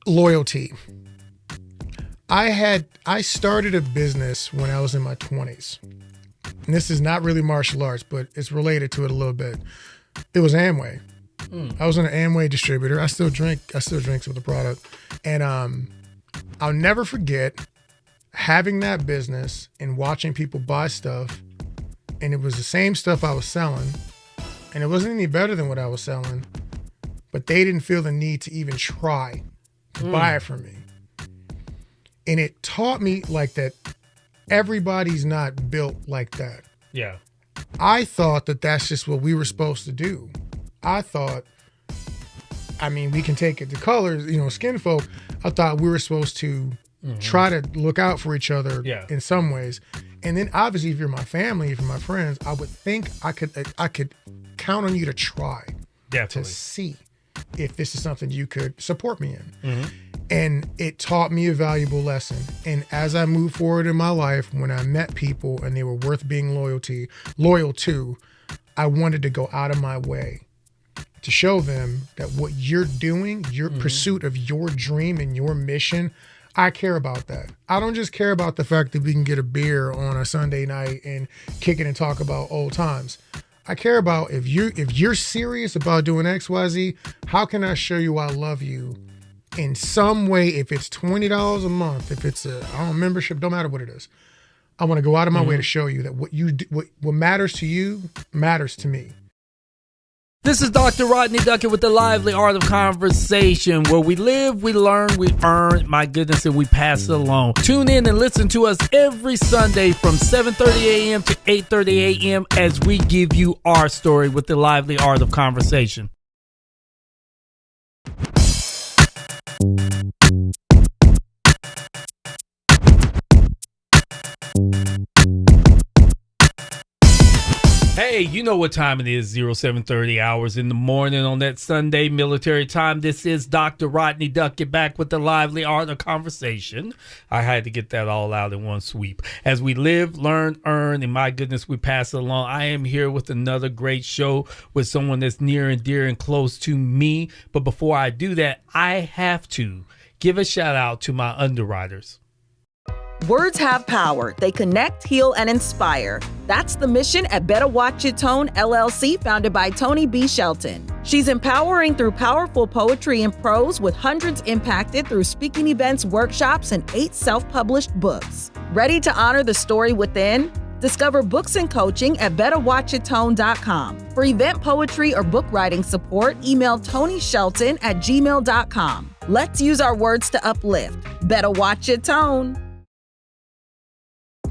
Loyalty. I started a business when I was in my 20s. And this is not really martial arts, but it's related to it a little bit. It was Amway. I was an Amway distributor. I still drink some of the product. And I'll never forget having that business and watching people buy stuff. And it was the same stuff I was selling. And it wasn't any better than what I was selling. But they didn't feel the need to even try to buy it from me. And it taught me like that everybody's not built like that. Yeah. I thought that that's just what we were supposed to do. I thought, I mean, we can take it to colors, skin folk. I thought we were supposed to try to look out for each other in some ways. And then obviously if you're my family, if you're my friends, I would think I could count on you to try. Definitely. To see if this is something you could support me in. And it taught me a valuable lesson. And as I moved forward in my life, when I met people and they were worth being loyal to, I wanted to go out of my way to show them that what you're doing, your pursuit of your dream and your mission, I care about that. I don't just care about the fact that we can get a beer on a Sunday night and kick it and talk about old times. I care about if you're serious about doing XYZ, how can I show you I love you in some way? If it's $20 a month, if it's a membership, don't matter what it is. I want to go out of my way to show you that what matters to you matters to me. This is Dr. Rodney Duckett with the Lively Art of Conversation, where we live, we learn, we earn, my goodness, and we pass it along. Tune in and listen to us every Sunday from 7:30 a.m. to 8:30 a.m. as we give you our story with the Lively Art of Conversation. Hey, you know what time it is, 0730 hours in the morning on that Sunday military time. This is Dr. Rodney Duckett back with the Lively Art of Conversation. I had to get that all out in one sweep. As we live, learn, earn, and my goodness, we pass it along. I am here with another great show with someone that's near and dear and close to me. But before I do that, I have to give a shout out to my underwriters. Words have power. They connect, heal, and inspire. That's the mission at Better Watch Your Tone, LLC, founded by Toni B. Shelton. She's empowering through powerful poetry and prose, with hundreds impacted through speaking events, workshops, and 8 self-published books. Ready to honor the story within? Discover books and coaching at betterwatchyourtone.com. For event poetry or book writing support, email ToniShelton@gmail.com. Let's use our words to uplift. Better watch your tone.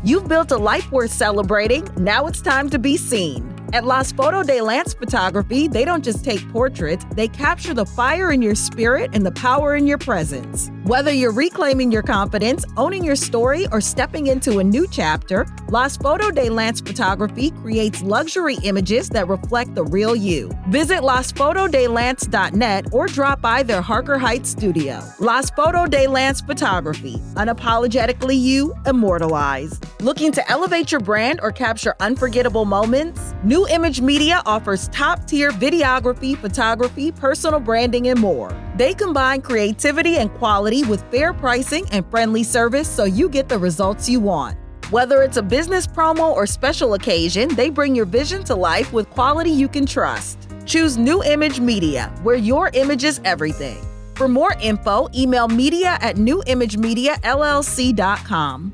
You've built a life worth celebrating. Now it's time to be seen. At Las Foto de Lance Photography, they don't just take portraits, they capture the fire in your spirit and the power in your presence. Whether you're reclaiming your confidence, owning your story, or stepping into a new chapter, Las Foto de Lance Photography creates luxury images that reflect the real you. Visit lasfotodelance.net or drop by their Harker Heights studio. Las Foto de Lance Photography, unapologetically you, immortalized. Looking to elevate your brand or capture unforgettable moments? New Image Media offers top-tier videography, photography, personal branding, and more. They combine creativity and quality with fair pricing and friendly service so you get the results you want. Whether it's a business promo or special occasion, they bring your vision to life with quality you can trust. Choose New Image Media, where your image is everything. For more info, email media@newimagemiallc.com.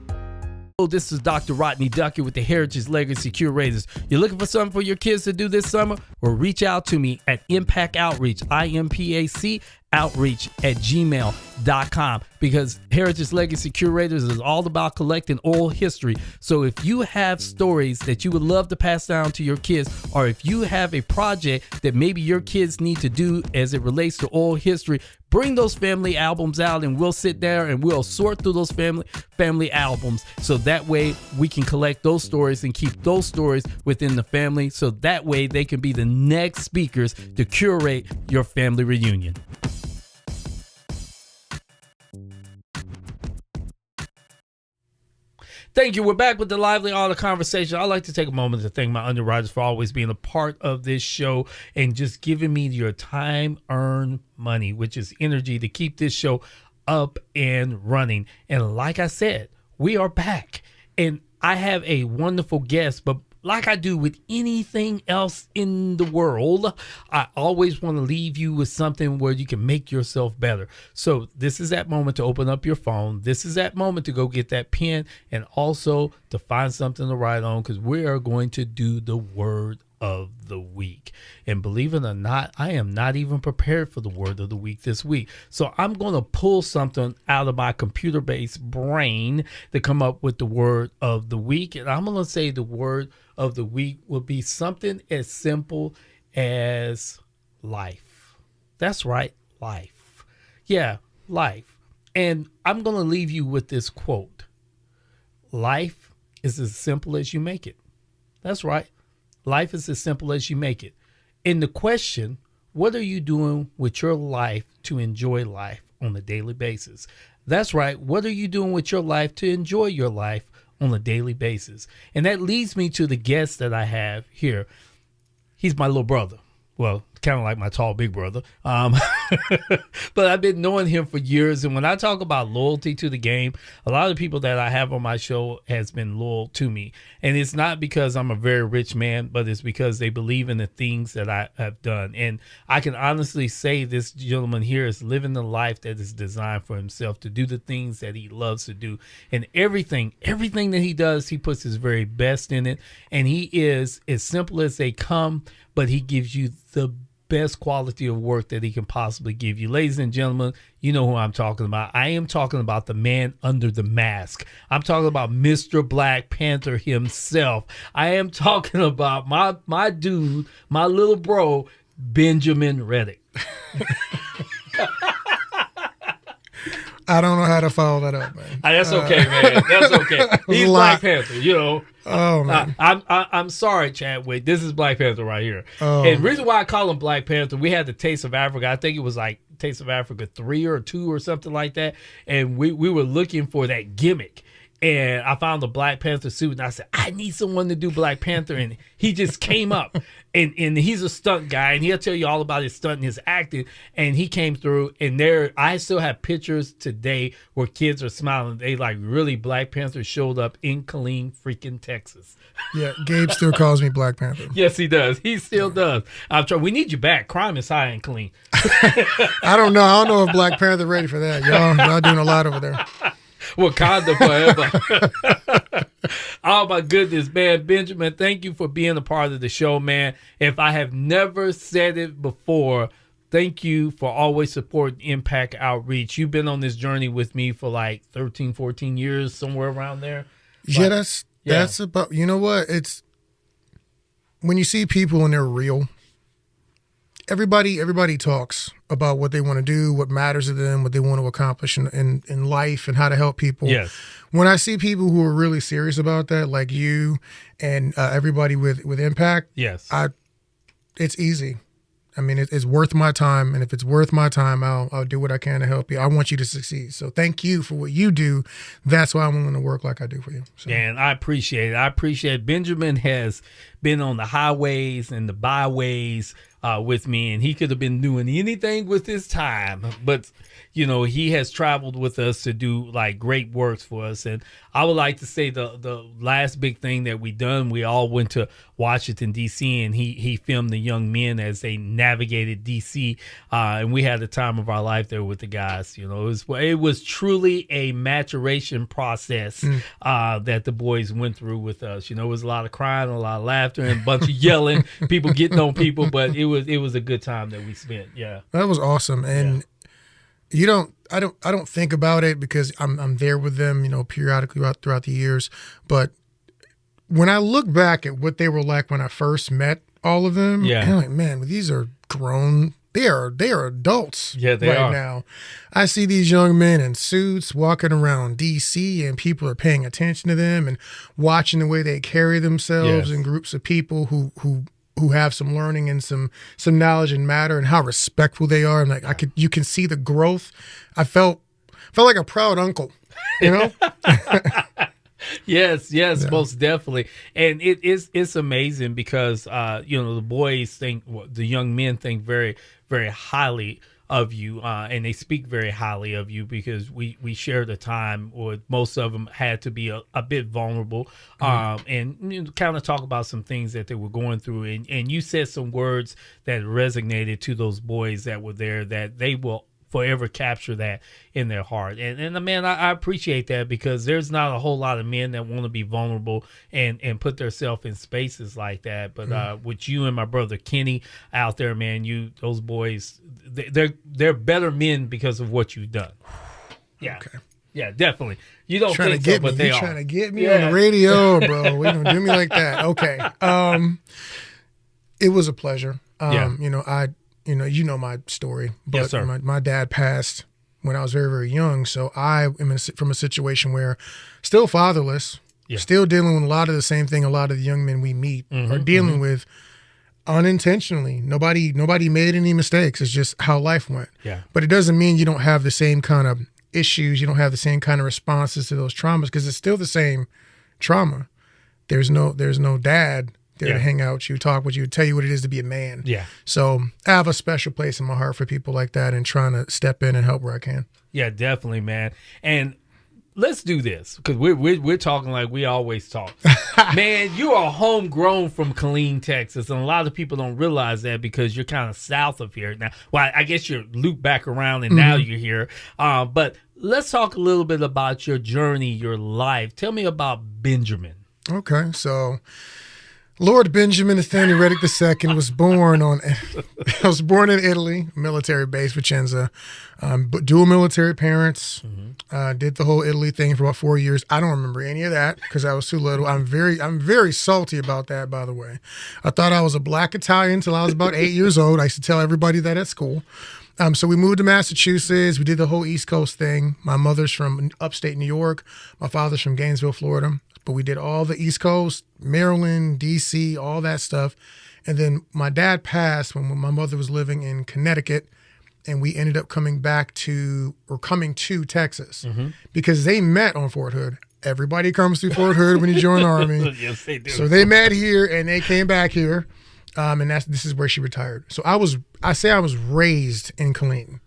This is Dr. Rodney Duckett with the Heritage Legacy Curators. You're looking for something for your kids to do this summer? Well, reach out to me at Impact Outreach, IMPAC outreach@gmail.com, because Heritage Legacy Curators is all about collecting oral history. So if you have stories that you would love to pass down to your kids, or if you have a project that maybe your kids need to do as it relates to oral history, bring those family albums out and we'll sit there and we'll sort through those family albums, so that way we can collect those stories and keep those stories within the family, so that way they can be the next speakers to curate your family reunion. Thank you. We're back with the Lively Art of Conversation. I'd like to take a moment to thank my underwriters for always being a part of this show and just giving me your time-earned money, which is energy, to keep this show up and running. And like I said, we are back. And I have a wonderful guest, but like I do with anything else in the world, I always want to leave you with something where you can make yourself better. So this is that moment to open up your phone. This is that moment to go get that pen and also to find something to write on, because we are going to do the word of the week. And believe it or not, I am not even prepared for the word of the week this week. So I'm going to pull something out of my computer-based brain to come up with the word of the week. And I'm going to say the word of the week will be something as simple as life. That's right, life. Yeah, life. And I'm going to leave you with this quote. Life is as simple as you make it. That's right. Life is as simple as you make it. In the question, what are you doing with your life to enjoy life on a daily basis? That's right. What are you doing with your life to enjoy your life on a daily basis? And that leads me to the guest that I have here. He's my little brother. Well, kind of like my tall big brother. But I've been knowing him for years. And when I talk about loyalty to the game, a lot of the people that I have on my show has been loyal to me. And it's not because I'm a very rich man, but it's because they believe in the things that I have done. And I can honestly say this gentleman here is living the life that is designed for himself, to do the things that he loves to do. And everything that he does, he puts his very best in it. And he is as simple as they come, but he gives you the best quality of work that he can possibly give you. Ladies and gentlemen, you know who I'm talking about. I am talking about the man under the mask. I'm talking about Mr. Black Panther himself. I am talking about my dude, my little bro, Benjamin Redic. I don't know how to follow that up, man. That's okay, man. That's okay. He's Black Panther, you know. Oh, man. I'm sorry, Chadwick. This is Black Panther right here. Oh, and the reason why I call him Black Panther, we had the Taste of Africa. I think it was like Taste of Africa 3 or 2 or something like that. And we were looking for that gimmick. And I found the Black Panther suit, and I said, I need someone to do Black Panther. And he just came up. And he's a stunt guy, and he'll tell you all about his stunt and his acting. And he came through, and I still have pictures today where kids are smiling. They like, really, Black Panther showed up in Killeen, freaking Texas. Yeah, Gabe still calls me Black Panther. Yes, he does. He still does. We need you back. Crime is high in Killeen. I don't know if Black Panther ready for that. Y'all doing a lot over there. Wakanda forever. Oh my goodness, man. Benjamin, thank you for being a part of the show, man. If I have never said it before, thank you for always supporting Impact Outreach. You've been on this journey with me for like 13, 14 years, somewhere around there. Yeah, that's about, you know what? It's when you see people and they're real. Everybody talks about what they want to do, what matters to them, what they want to accomplish in life, and how to help people. Yes. When I see people who are really serious about that, like you and everybody with Impact, yes, it's easy. I mean, it's worth my time, and if it's worth my time, I'll do what I can to help you. I want you to succeed. So thank you for what you do. That's why I'm willing to work like I do for you. So. And I appreciate it. I appreciate it. Benjamin has been on the highways and the byways with me, and he could have been doing anything with his time, but you know, he has traveled with us to do like great works for us. And I would like to say the last big thing that we done, we all went to Washington, D.C., and he filmed the young men as they navigated D.C., and we had the time of our life there with the guys. You know, it was truly a maturation process that the boys went through with us. You know, it was a lot of crying, a lot of laughter, and a bunch of yelling, people getting on people, but it was a good time that we spent. Yeah, that was awesome. And I don't think about it because I'm there with them, you know, periodically throughout the years. But when I look back at what they were like when I first met all of them, I'm like, man, these are grown. They are adults. Yeah, they are now. I see these young men in suits walking around DC, and people are paying attention to them and watching the way they carry themselves in groups of people who have some learning and some knowledge and matter, and how respectful they are. And like you can see the growth. I felt like a proud uncle, you know? Yes, most definitely. And it's amazing because you know, the boys think, the young men think very, very highly of you, and they speak very highly of you because we shared a time where most of them had to be a bit vulnerable, and kind of talk about some things that they were going through. And you said some words that resonated to those boys that were there, that they will forever capture that in their heart. And man, I appreciate that, because there's not a whole lot of men that want to be vulnerable and put themselves in spaces like that. But with you and my brother Kenny out there, man, those boys, they're better men because of what you've done. Yeah. Okay. Yeah, definitely. You don't trying think to get so, but me. they You're are. trying to get me on the radio, bro. We don't do me like that. Okay. It was a pleasure. You know my story, but Yes, sir. my dad passed when I was very, very young. So I am from a situation where still fatherless, still dealing with a lot of the same thing a lot of the young men we meet are dealing with unintentionally. Nobody made any mistakes. It's just how life went. Yeah. But it doesn't mean you don't have the same kind of issues. You don't have the same kind of responses to those traumas, because it's still the same trauma. There's no dad there to hang out with you, talk with you, tell you what it is to be a man. Yeah. So I have a special place in my heart for people like that, and trying to step in and help where I can. Yeah, definitely, man. And let's do this, because we're talking like we always talk. Man, you are homegrown from Killeen, Texas, and a lot of people don't realize that because you're kind of south of here now. Well, I guess you're looped back around and now you're here. But let's talk a little bit about your journey, your life. Tell me about Benjamin. Okay, so Lord Benjamin Nathaniel Redic II was born in Italy, military base, Vicenza. But dual military parents. Did the whole Italy thing for about 4 years. I don't remember any of that because I was too little. I'm very salty about that, by the way. I thought I was a black Italian until I was about 8 years old. I used to tell everybody that at school. So we moved to Massachusetts. We did the whole East Coast thing. My mother's from upstate New York. My father's from Gainesville, Florida. But we did all the East Coast, Maryland, D.C., all that stuff. And then my dad passed when my mother was living in Connecticut, and we ended up coming to Texas because they met on Fort Hood. Everybody comes through Fort Hood when you join the Army. Yes, they do. So they met here and they came back here, and this is where she retired. So I was raised in Killeen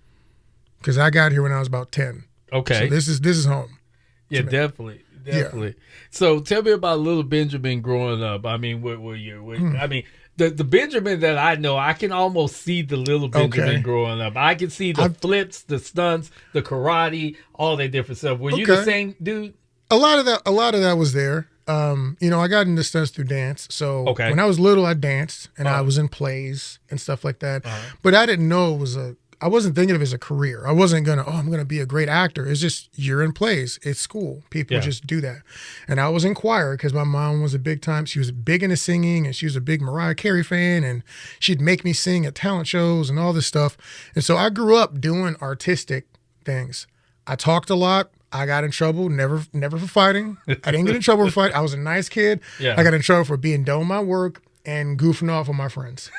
because I got here when I was about 10. Okay. So this is home. Yeah, definitely. Definitely. So tell me about little Benjamin growing up. I mean, I mean, the Benjamin that I know, I can almost see the little Benjamin growing up. I can see the flips, the stunts, the karate, all that different stuff. Were you the same dude? A lot of that was there. I got into stunts through dance. So when I was little, I danced and I was in plays and stuff like that. But I didn't know I wasn't thinking of it as a career. I wasn't I'm going to be a great actor. It's just, you're in plays. It's school. People just do that. And I was in choir because my mom was she was big into singing, and she was a big Mariah Carey fan, and she'd make me sing at talent shows and all this stuff. And so I grew up doing artistic things. I talked a lot. I got in trouble, never for fighting. I didn't get in trouble for fighting. I was a nice kid. Yeah. I got in trouble for being done with my work and goofing off with my friends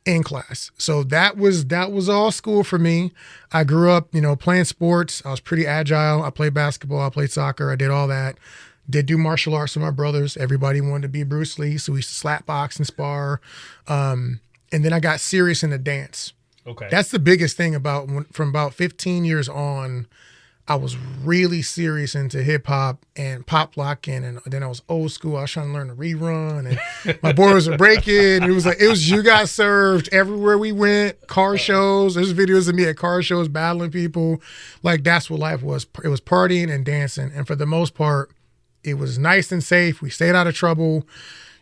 in class. So that was all school for me. I grew up, playing sports. I was pretty agile. I played basketball. I played soccer. I did all that. Did do martial arts with my brothers. Everybody wanted to be Bruce Lee, so we used to slap box and spar. And then I got serious into dance. Okay. That's the biggest thing from about 15 years on. I was really serious into hip hop and pop locking, and then I was old school. I was trying to learn to rerun, and my boys were breaking. It was you got served everywhere we went. Car shows. There's videos of me at car shows battling people. Like, that's what life was. It was partying and dancing, and for the most part, it was nice and safe. We stayed out of trouble.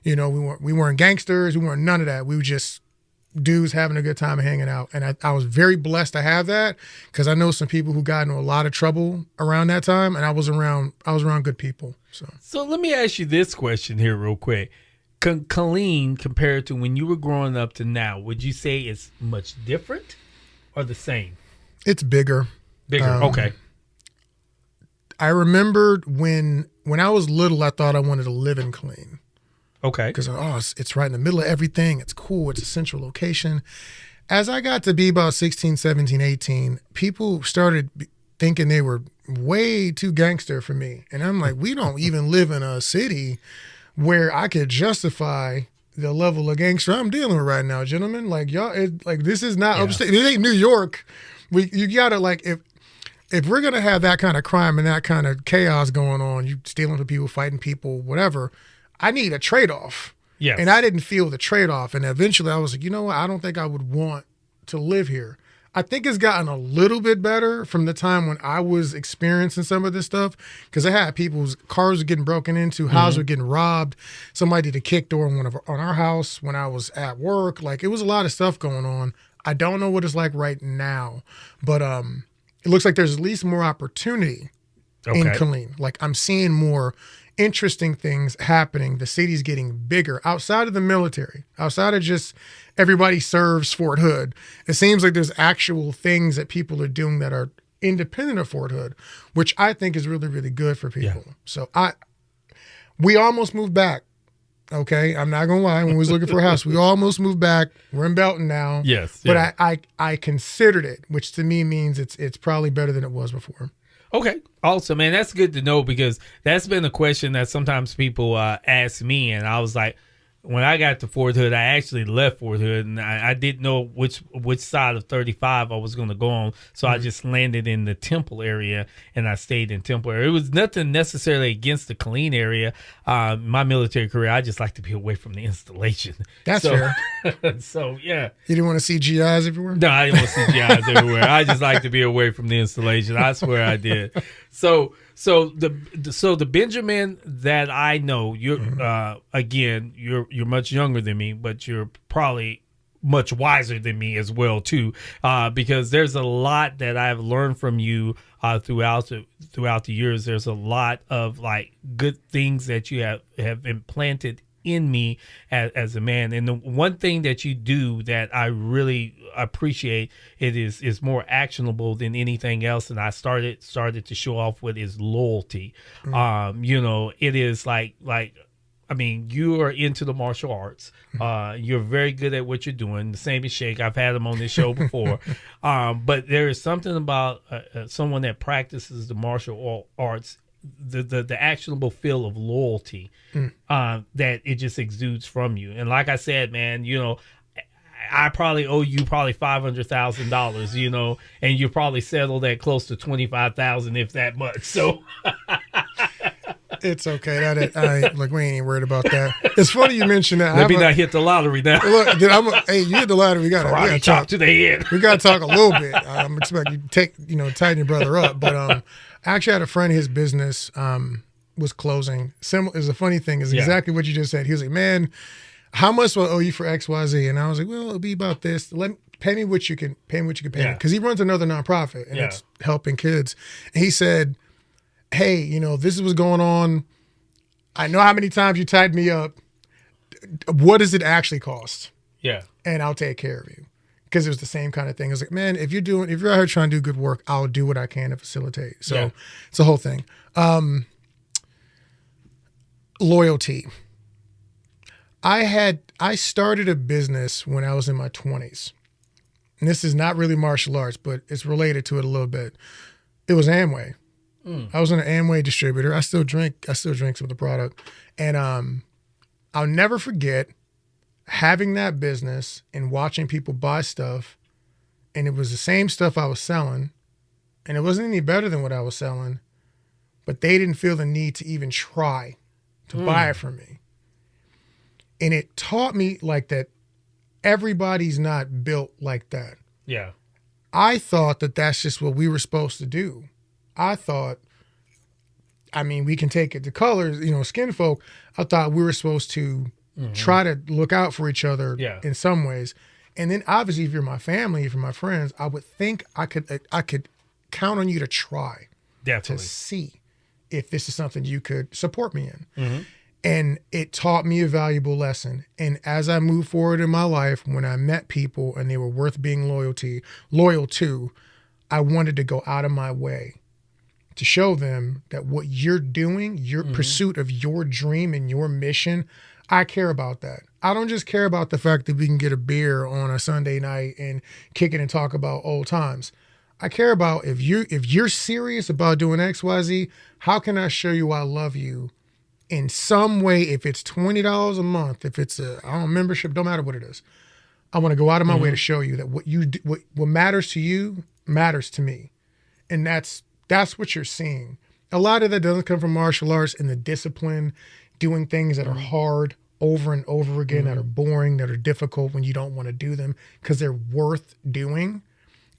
We weren't gangsters. We weren't none of that. We were just dudes having a good time and hanging out. And I was very blessed to have that, because I know some people who got into a lot of trouble around that time, and I was around good people. So let me ask you this question here real quick. Killeen, compared to when you were growing up to now, would you say it's much different or the same? It's bigger. Okay. I remembered when I was little, I thought I wanted to live in Killeen. Okay. Because, it's right in the middle of everything. It's cool. It's a central location. As I got to be about 16, 17, 18, people started thinking they were way too gangster for me. And I'm like, we don't even live in a city where I could justify the level of gangster I'm dealing with right now, gentlemen. Like, y'all, this is not upstate. It ain't New York You gotta, like, if we're gonna have that kind of crime and that kind of chaos going on, you stealing from people, fighting people, whatever, I need a trade-off. Yes. And I didn't feel the trade-off. And eventually I was like, you know what? I don't think I would want to live here. I think it's gotten a little bit better from the time when I was experiencing some of this stuff, because I had people's cars were getting broken into, houses were getting robbed. Somebody did a kick door on our house when I was at work. Like, it was a lot of stuff going on. I don't know what it's like right now, but it looks like there's at least more opportunity in Killeen. Like, I'm seeing more interesting things happening. The city's getting bigger outside of the military, outside of just everybody serves Fort Hood. It seems like there's actual things that people are doing that are independent of Fort Hood, which I think is really, really good for people. Yeah. So we almost moved back. Okay, I'm not gonna lie. When we was looking for a house, we almost moved back. We're in Belton now. Yes, but I considered it, which to me means it's probably better than it was before. Okay, awesome, man. That's good to know, because that's been a question that sometimes people ask me, and I was like, when I got to Fort Hood, I actually left Fort Hood, and I didn't know which side of 35 I was going to go on, so I just landed in the Temple area, and I stayed in Temple area. It was nothing necessarily against the Killeen area. My military career, I just like to be away from the installation. That's fair. So, yeah. You didn't want to see GIs everywhere? No, I didn't want to see GIs everywhere. I just like to be away from the installation. I swear I did. So the Benjamin that I know, you're again, you're much younger than me, but you're probably much wiser than me as well too, because there's a lot that I've learned from you throughout the years. There's a lot of like good things that you have implanted in me as a man. And the one thing that you do that I really appreciate, it is more actionable than anything else, and I started to show off with, is loyalty. It is like I mean, you are into the martial arts. You're very good at what you're doing. The same as Shake. I've had him on this show before. But there is something about someone that practices the martial arts, the actionable feel of loyalty that it just exudes from you. And like I said, man, I probably owe you $500,000, and you probably settled at close to $25,000, if that much. So it's okay. Look, we ain't even worried about that. It's funny you mentioned that. Let me not hit the lottery now. Look, dude, hey, you hit the lottery. We gotta talk to the head. We gotta talk a little bit. I'm expecting you to tighten your brother up. But I actually had a friend. His business was closing. Is a funny thing. Is exactly what you just said. He was like, "Man, how much will I owe you for XYZ?" And I was like, "Well, it'll be about this. Pay me what you can pay me. Because he runs another nonprofit and it's helping kids." And he said, "Hey, this is what's going on. I know how many times you tied me up. What does it actually cost? Yeah. And I'll take care of you." Because it was the same kind of thing. I was like, man, if you're out here trying to do good work, I'll do what I can to facilitate. So it's a whole thing. Loyalty. I started a business when I was in my 20s. And this is not really martial arts, but it's related to it a little bit. It was Amway. I was an Amway distributor. I still drink some of the product. And I'll never forget having that business and watching people buy stuff. And it was the same stuff I was selling. And it wasn't any better than what I was selling. But they didn't feel the need to even try to buy it from me. And it taught me like that everybody's not built like that. Yeah. I thought that that's just what we were supposed to do. I thought, we can take it to colors, skin folk. I thought we were supposed to try to look out for each other in some ways. And then obviously if you're my family, if you're my friends, I would think I could count on you to try. Definitely. To see if this is something you could support me in. And it taught me a valuable lesson. And as I moved forward in my life, when I met people and they were worth being loyal to, I wanted to go out of my way to show them that what you're doing, your pursuit of your dream and your mission, I care about that. I don't just care about the fact that we can get a beer on a Sunday night and kick it and talk about old times. I care about if you're serious about doing XYZ, how can I show you I love you in some way? If it's $20 a month, if it's a membership, don't matter what it is. I want to go out of my way to show you that what matters to you matters to me. And that's what you're seeing. A lot of that doesn't come from martial arts and the discipline, doing things that are hard over and over again, that are boring, that are difficult when you don't want to do them because they're worth doing.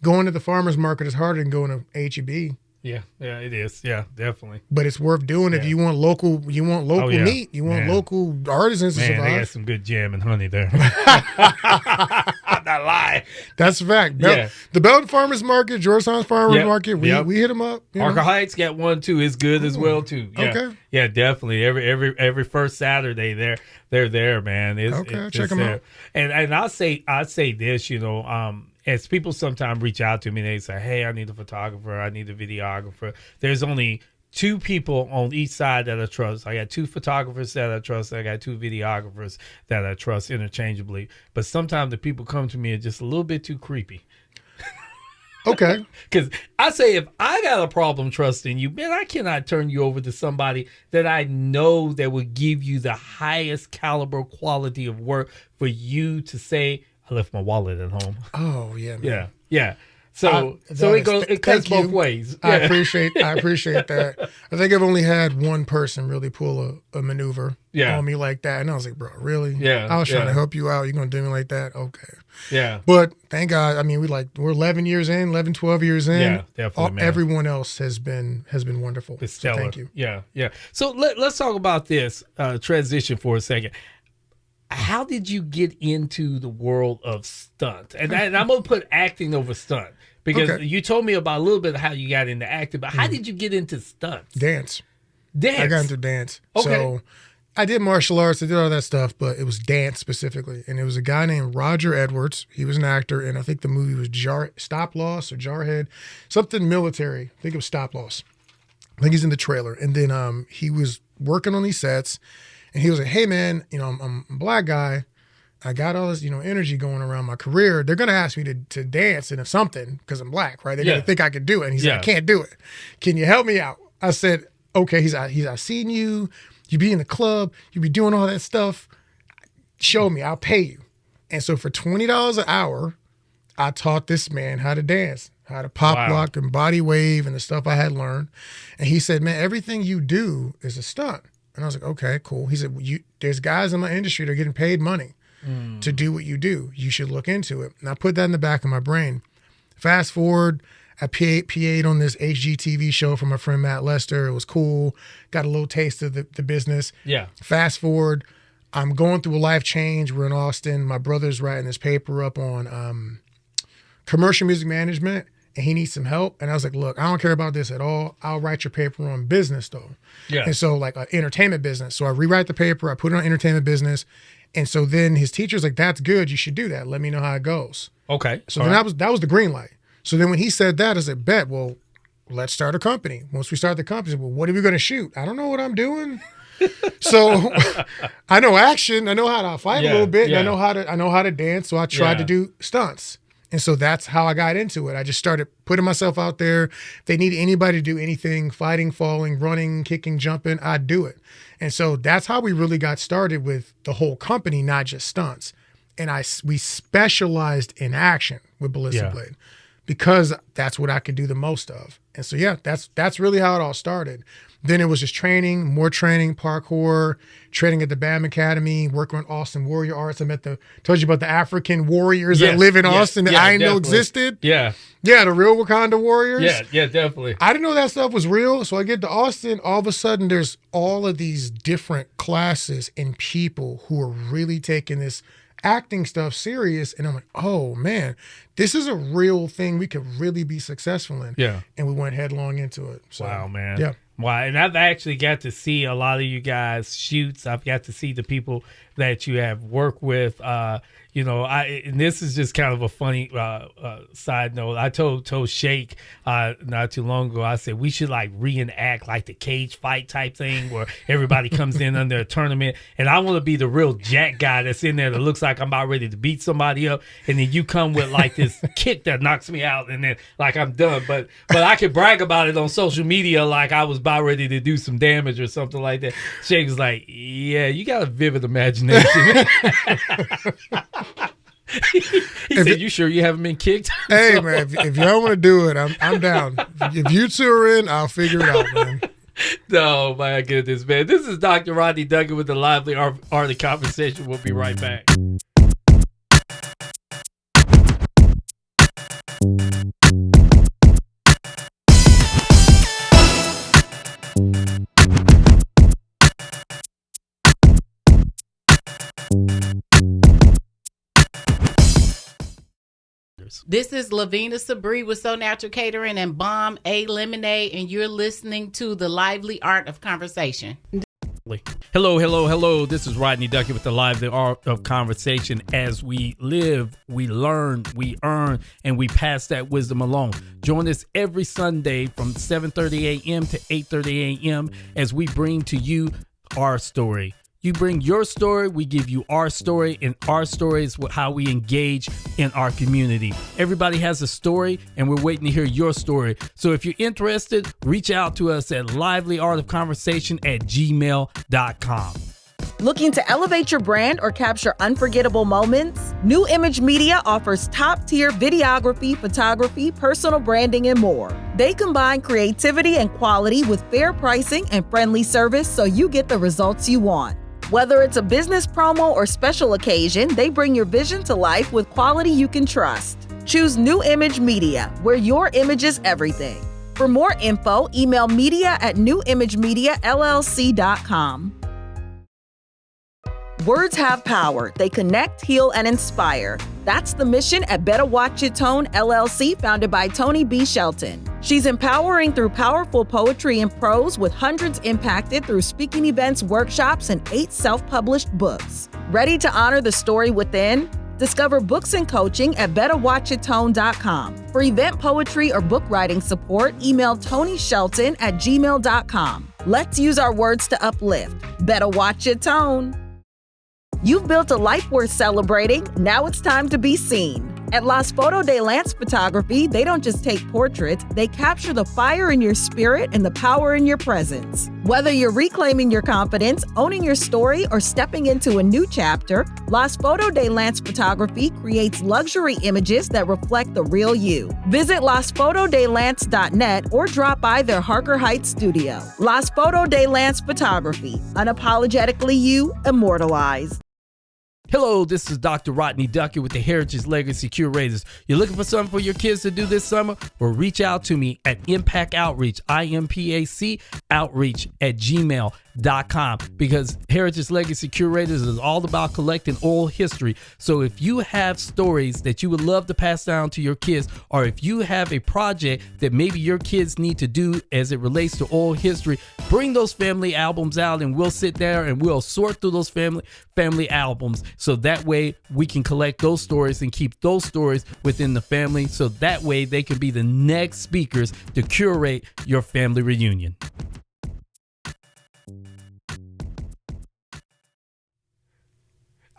Going to the farmer's market is harder than going to H-E-B. Yeah, it is. Yeah, definitely. But it's worth doing if you want local meat, you want local artisans to survive. They got some good jam and honey there. Not lie. That's a fact. The Belton Farmers Market, Georgetown's Farmers Market, we hit them up. Arca Heights got one too. It's good as well too. Yeah. Okay. Yeah, definitely. Every first Saturday they're there, man. Check them out. And I'd say this, as people sometimes reach out to me, they say, "Hey, I need a photographer. I need a videographer." There's only 2 people on each side that I trust. I got 2 photographers that I trust. I got 2 videographers that I trust interchangeably. But sometimes the people come to me are just a little bit too creepy. Okay. Because I say, if I got a problem trusting you, man, I cannot turn you over to somebody that I know that will give you the highest caliber quality of work for you to say, I left my wallet at home. Oh, yeah, man. Yeah. So it cuts both ways. Yeah. I appreciate that. I think I've only had one person really pull a maneuver on me like that. And I was like, bro, really? Yeah. I was trying to help you out. You're going to do me like that? Okay. Yeah. But thank God. I mean, we're 11 years in, 11, 12 years in. Yeah, definitely, man. Everyone else has been wonderful. It's stellar. So thank you. Yeah. So let's talk about this transition for a second. How did you get into the world of stunt? And I'm going to put acting over stunt because you told me about a little bit of how you got into acting, but how did you get into stunts? Dance. I got into dance. Okay. So I did martial arts. I did all that stuff, but it was dance specifically. And it was a guy named Roger Edwards. He was an actor, and I think the movie was Stop Loss or Jarhead, something military. I think it was Stop Loss. I think he's in the trailer. And then he was working on these sets. And he was like, hey, man, I'm a black guy. I got all this, energy going around my career. They're going to ask me to dance in something because I'm black, right? They're going to think I could do it. And he's like, I can't do it. Can you help me out? I said, okay. He's like, I seen you. You be in the club. You be doing all that stuff. Show me. I'll pay you. And so for $20 an hour, I taught this man how to dance, how to pop lock and body wave and the stuff I had learned. And he said, man, everything you do is a stunt. And I was like, okay, cool. He said, there's guys in my industry that are getting paid money to do what you do. You should look into it. And I put that in the back of my brain. Fast forward, I PA'd on this HGTV show from my friend Matt Lester. It was cool. Got a little taste of the business. Yeah. Fast forward, I'm going through a life change. We're in Austin. My brother's writing this paper up on commercial music management. And he needs some help. And I was like, look, I don't care about this at all. I'll write your paper on business, though. Yeah. And so, like, entertainment business. So I rewrite the paper. I put it on entertainment business. And so then his teacher's like, that's good. You should do that. Let me know how it goes. Okay. So then that was the green light. So then when he said that, I said, bet, well, let's start a company. Once we start the company, well, what are we going to shoot? I don't know what I'm doing. So I know action. I know how to fight a little bit. And I know how to dance. So I tried to do stunts. And so that's how I got into it. I just started putting myself out there. If they need anybody to do anything, fighting, falling, running, kicking, jumping, I'd do it. And so that's how we really got started with the whole company, not just stunts. And we specialized in action with Ballistic Blade because that's what I could do the most of. And so, that's really how it all started. Then it was just training, more training, parkour, training at the BAM Academy, working on Austin Warrior Arts. Told you about the African warriors that live in Austin that I didn't know existed. Yeah. Yeah, the real Wakanda warriors. Yeah, definitely. I didn't know that stuff was real. So I get to Austin, all of a sudden there's all of these different classes and people who are really taking this acting stuff serious. And I'm like, oh man, this is a real thing we could really be successful in. Yeah. And we went headlong into it. So, wow, man. Yeah. Wow. And I've actually got to see a lot of you guys shoots. I've got to see the people that you have worked with. And this is just kind of a funny side note. I told Shake not too long ago, I said we should like reenact like the cage fight type thing where everybody comes in under a tournament, and I want to be the real jack guy that's in there that looks like I'm about ready to beat somebody up, and then you come with like this kick that knocks me out, and then like I'm done. But I could brag about it on social media like I was about ready to do some damage or something like that. Shake was like, yeah, you got a vivid imagination. He said, "You sure you haven't been kicked?" Hey, man, if y'all want to do it, I'm down. If you two are in, I'll figure it out, man. No, my goodness, man. This is Dr. Rodney Duncan with the Lively Art of Conversation. We'll be right back. This is Lavina Sabri with So Natural Catering and Bomb A Lemonade, and you're listening to The Lively Art of Conversation. Hello. This is Rodney Duncan with the Lively Art of Conversation. As we live, we learn, we earn, and we pass that wisdom along. Join us every Sunday from 7:30 a.m. to 8:30 a.m. as we bring to you our story. You bring your story, we give you our story, and our story is how we engage in our community. Everybody has a story, and we're waiting to hear your story. So if you're interested, reach out to us at livelyartofconversation@gmail.com. Looking to elevate your brand or capture unforgettable moments? New Image Media offers top-tier videography, photography, personal branding, and more. They combine creativity and quality with fair pricing and friendly service so you get the results you want. Whether it's a business promo or special occasion, they bring your vision to life with quality you can trust. Choose New Image Media, where your image is everything. For more info, email media@newimagemiallc.com. Words have power. They connect, heal, and inspire. That's the mission at Better Watch Your Tone, LLC, founded by Toni B. Shelton. She's empowering through powerful poetry and prose, with hundreds impacted through speaking events, workshops, and 8 self-published books. Ready to honor the story within? Discover books and coaching at betterwatchyourtone.com. For event poetry or book writing support, email ToniShelton@gmail.com. Let's use our words to uplift. Better watch your tone. You've built a life worth celebrating. Now it's time to be seen. At Las Foto de Lance Photography, they don't just take portraits, they capture the fire in your spirit and the power in your presence. Whether you're reclaiming your confidence, owning your story, or stepping into a new chapter, Las Foto de Lance Photography creates luxury images that reflect the real you. Visit lasfotodelance.net or drop by their Harker Heights studio. Las Foto de Lance Photography, unapologetically you, immortalized. Hello, this is Dr. Rodney Duncan with the Heritage Legacy Curators. You're looking for something for your kids to do this summer? Well, reach out to me at Impact Outreach, IMPAC Outreach @gmail.com, because Heritage Legacy Curators is all about collecting oral history. So if you have stories that you would love to pass down to your kids, or if you have a project that maybe your kids need to do as it relates to oral history, bring those family albums out and we'll sit there and we'll sort through those family albums, so that way we can collect those stories and keep those stories within the family, so that way they can be the next speakers to curate your family reunion.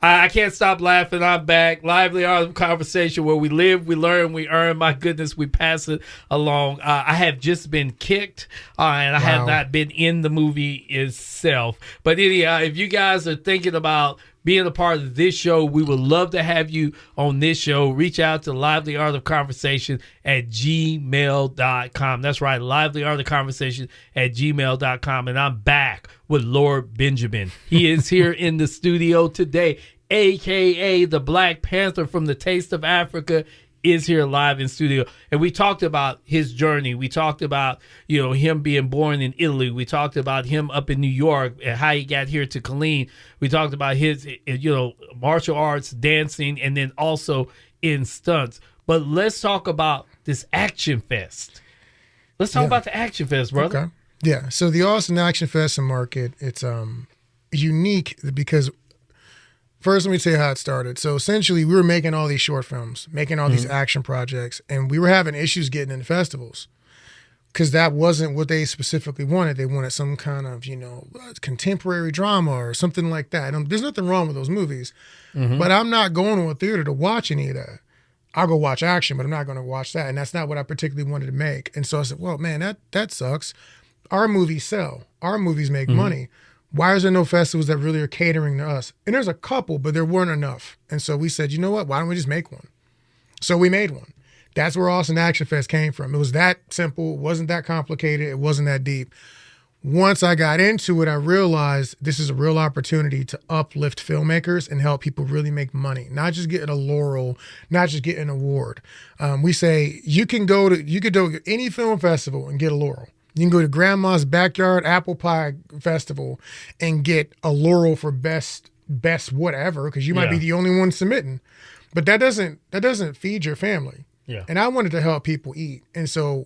I can't stop laughing. I'm back. Lively Art of Conversation, where we live, we learn, we earn. My goodness, we pass it along. I have just been kicked, and I have not been in the movie itself. But anyhow, if you guys are thinking about being a part of this show, we would love to have you on this show. Reach out to Lively Art of Conversation @gmail.com. That's right, Lively Art of Conversation @gmail.com. And I'm back with Lord Benjamin. He is here in the studio today, a.k.a. the Black Panther from the Taste of Africa, is here live in studio. And we talked about his journey. We talked about, him being born in Italy. We talked about him up in New York and how he got here to Killeen. We talked about his, martial arts, dancing, and then also in stunts. But let's talk about this Action Fest. Let's talk about the Action Fest, brother. Okay. Yeah. So the Austin Action Fest and Market, it's unique because first, let me tell you how it started. So essentially, we were making all these short films, making all these action projects, and we were having issues getting into festivals because that wasn't what they specifically wanted. They wanted some kind of, contemporary drama or something like that. And there's nothing wrong with those movies, but I'm not going to a theater to watch any of that. I'll go watch action, but I'm not going to watch that. And that's not what I particularly wanted to make. And so I said, well, man, that sucks. Our movies sell. Our movies make money. Why is there no festivals that really are catering to us? And there's a couple, but there weren't enough. And so we said, you know what? Why don't we just make one? So we made one. That's where Austin Action Fest came from. It was that simple. It wasn't that complicated. It wasn't that deep. Once I got into it, I realized this is a real opportunity to uplift filmmakers and help people really make money, not just getting a laurel, not just getting an award. We say you could go to any film festival and get a laurel. You can go to Grandma's Backyard Apple Pie Festival and get a laurel for best whatever, because you might be the only one submitting. But that doesn't feed your family. Yeah. And I wanted to help people eat. And so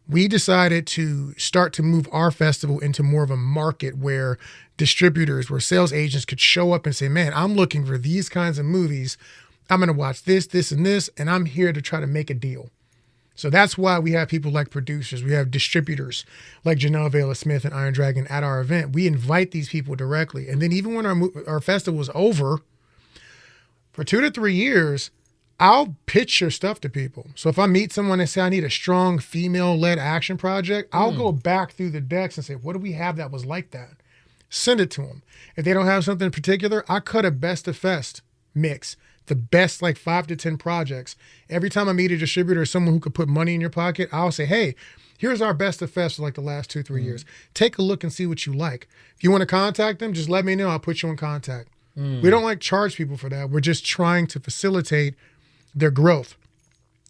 we decided to start to move our festival into more of a market where distributors, where sales agents could show up and say, man, I'm looking for these kinds of movies. I'm going to watch this, this, and this, and I'm here to try to make a deal. So that's why we have people like producers. We have distributors like Janelle Vela-Smith and Iron Dragon at our event. We invite these people directly. And then even when our festival is over, for 2 to 3 years, I'll pitch your stuff to people. So if I meet someone and say I need a strong female-led action project, I'll go back through the decks and say, what do we have that was like that? Send it to them. If they don't have something in particular, I cut a best of fest mix, the best like 5 to 10 projects. Every time I meet a distributor or someone who could put money in your pocket, I'll say, hey, here's our best of fest for like the last 2-3 years. Take a look and see what you like. If you want to contact them, just let me know. I'll put you in contact. We don't like charge people for that. We're just trying to facilitate their growth.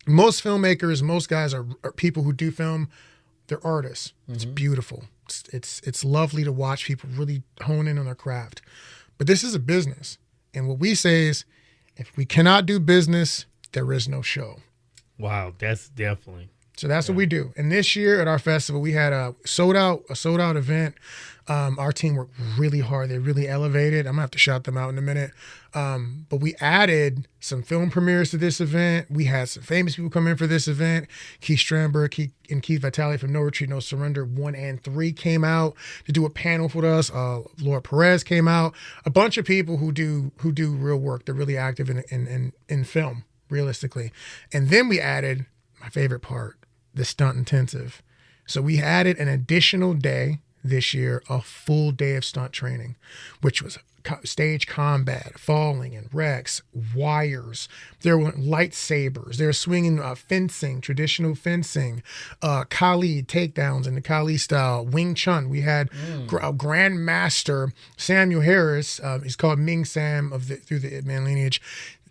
Most filmmakers, most guys are people who do film. They're artists. It's beautiful. It's lovely to watch people really hone in on their craft. But this is a business. And what we say is, if we cannot do business, there is no show. Wow, that's definitely. So that's what we do. And this year at our festival, we had a sold out event. Our team worked really hard. They really elevated. I'm gonna have to shout them out in a minute. But we added some film premieres to this event. We had some famous people come in for this event. Keith Strandberg and Keith Vitale from No Retreat, No Surrender 1 and 3 came out to do a panel with us. Laura Perez came out. A bunch of people who do real work. They're really active in film, realistically. And then we added my favorite part, the stunt intensive. So we added an additional day this year, a full day of stunt training, which was stage combat, falling and wrecks, wires. There were lightsabers. They were swinging fencing, traditional fencing, Kali takedowns in the Kali style, Wing Chun. We had Grandmaster Samuel Harris. He's called Ming Sam through the Ip Man lineage.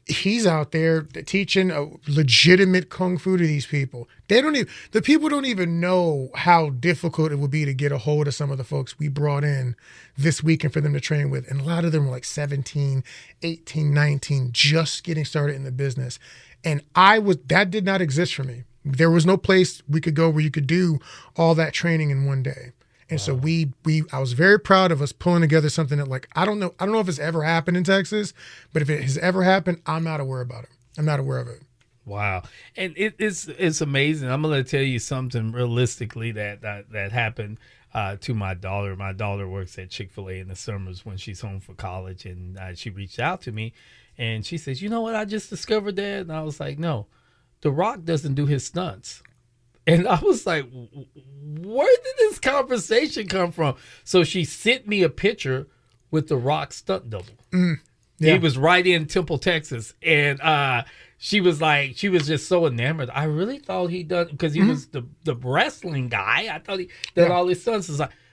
He's out there teaching a legitimate kung fu to these people. The people don't even know how difficult it would be to get a hold of some of the folks we brought in this weekend for them to train with. And a lot of them were like 17, 18, 19, just getting started in the business. And that did not exist for me. There was no place we could go where you could do all that training in one day. And so I was very proud of us pulling together something that, like, I don't know if it's ever happened in Texas, but if it has ever happened, I'm not aware about it. I'm not aware of it. Wow. And it's amazing. I'm going to tell you something realistically that happened to my daughter. My daughter works at Chick-fil-A in the summers when she's home for college, and she reached out to me and she says, you know what, I just discovered that. And I was like, no, The Rock doesn't do his stunts. And I was like, where did this conversation come from? So she sent me a picture with The Rock stunt double. Yeah. He was right in Temple, Texas. And she was just so enamored. I really thought he done, because he was the wrestling guy. I thought he did all his stunts.